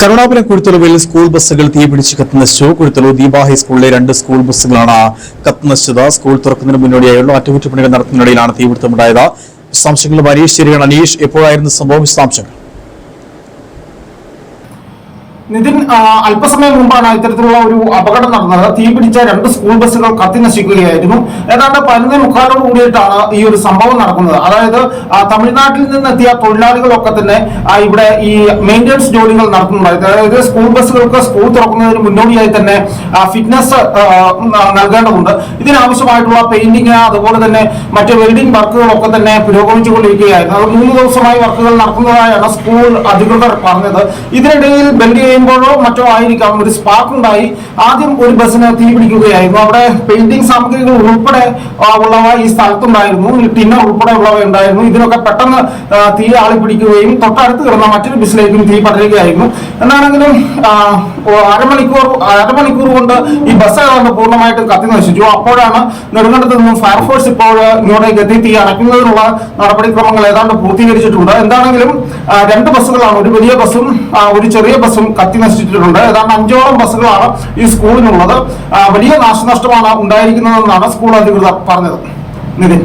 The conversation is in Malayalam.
കരുണാപുരം കുരുത്തലുവിൽ സ്കൂൾ ബസ്സുകൾ തീപിടിച്ച് കത്തുനശിച്ചു. കുരുത്തലു ദീപ ഹൈസ്കൂളിലെ 2 സ്കൂൾ ബസ്സുകളാണ് കത്തുനശിച്ചത്. സ്കൂൾ തുറക്കുന്നതിന് മുന്നോടിയായുള്ള അറ്റകുറ്റപ്പണികൾ നടത്തുന്നതിനിടയിലാണ് തീപിടുത്തമുണ്ടായത്. വിശദാംശങ്ങൾ അനീഷ് ശരിയാണ്. അനീഷ്, എപ്പോഴായിരുന്നു സംഭവം? വിശദാംശങ്ങൾ. നിതിൻ, അല്പസമയം മുമ്പാണ് ഇത്തരത്തിലുള്ള ഒരു അപകടം നടന്നത്. തീപിടിച്ച 2 സ്കൂൾ ബസ്സുകൾ കത്തിനശിക്കുകയായിരുന്നു. ഏതാണ്ട് 11:45 കൂടിയിട്ടാണ് ഈ ഒരു സംഭവം നടക്കുന്നത്. അതായത് തമിഴ്നാട്ടിൽ നിന്നെത്തിയ തൊഴിലാളികളൊക്കെ തന്നെ ഇവിടെ ഈ മെയിൻ്റനൻസ് ജോലികൾ നടത്തുന്നുണ്ട്. അതായത് സ്കൂൾ ബസ്സുകൾക്ക് സ്കൂൾ തുറക്കുന്നതിന് മുന്നോടിയായി തന്നെ ഫിറ്റ്നസ് നൽകേണ്ടതുണ്ട്. ഇതിനാവശ്യമായിട്ടുള്ള പെയിന്റിങ്, അതുപോലെ തന്നെ മറ്റ് വെൽഡിംഗ് വർക്കുകളൊക്കെ തന്നെ പുരോഗമിച്ചുകൊണ്ടിരിക്കുകയായിരുന്നു. അത് 3 ദിവസമായി വർക്കുകൾ നടക്കുന്നതായാണ് സ്കൂൾ അധികൃതർ പറഞ്ഞത്. ഇതിനിടയിൽ ബെൽറ്റ് മറ്റോ ആയിരിക്കാം ഒരു സ്പാർക്ക് ഉണ്ടായി. ആദ്യം ഒരു ബസ്സിന് തീ പിടിക്കുകയായിരുന്നു. അവിടെ പെയിന്റിംഗ് സാമഗ്രികൾ ഉൾപ്പെടെ ഉള്ളവ ഈ സ്ഥലത്തുണ്ടായിരുന്നു. ടിന്നർ ഉൾപ്പെടെ ഉള്ളവ ഉണ്ടായിരുന്നു. ഇതിനൊക്കെ പെട്ടെന്ന് തീ ആളിപ്പിടിക്കുകയും തൊട്ടടുത്ത് കിടന്ന മറ്റൊരു ബസ്സിലേക്കും തീ പടരുകയായിരുന്നു. എന്നാണെങ്കിലും അരമണിക്കൂർ കൊണ്ട് ഈ ബസ് പൂർണ്ണമായിട്ടും കത്തി നശിച്ചു. അപ്പോഴാണ് നെടുങ്കണ്ടത്ത് നിന്നും ഫയർഫോഴ്സ് ഇപ്പോൾ ഇങ്ങോട്ടേക്ക് എത്തി തീ അണയ്ക്കുന്നതിനുള്ള നടപടിക്രമങ്ങൾ ഏതാണ്ട് പൂർത്തീകരിച്ചിട്ടുണ്ട്. എന്താണെങ്കിലും 2 ബസ്സുകളാണ്, ഒരു വലിയ ബസ്സും ഒരു ചെറിയ ബസ്സും കത്തി നശിച്ചിട്ടുണ്ട്. ഏതാണ്ട് 5ഓളം ബസ്സുകളാണ് ഈ സ്കൂളിനുള്ളത്. വലിയ നാശനഷ്ടമാണ് ഉണ്ടായിരിക്കുന്നതെന്നാണ് സ്കൂൾ അധികൃതർ പറഞ്ഞത്. നിതിൻ.